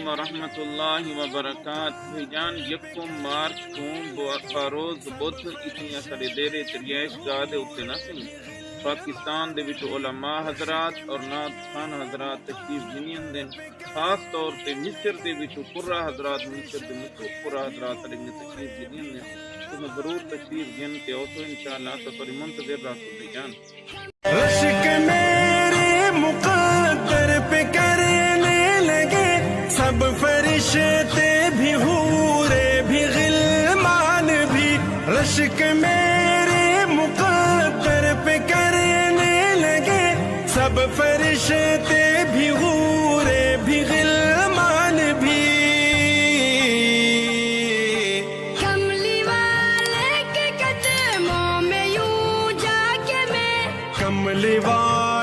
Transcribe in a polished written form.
ورحمۃ اللہ وبرکاتہ جان یکم مارچ کو باروز بدھ اتنی سڑے دیرے تریش گاہ دے اتنے نہ سی پاکستان دے وچ علماء حضرات اور نعت خان حضرات تشریف گنین دن خاص طور تے مصر دے وچ قرہ حضرات مصر دے مشہور قرہ حضرات نے تشریف گنین دن تمہیں ضرور تشریف گن کے او تو انشاءاللہ سفر منتظر رکھو بھائی جان رشک میرے مقدر پہ کرنے لگے سب فرشتے بھی حورے بھی غلمان بھی رشک میرے مقدر پہ کرنے لگے سب فرشتے بھی حورے بھی غلمان بھی کملی والے کے قدموں میں یوں جا کے میں کملی والے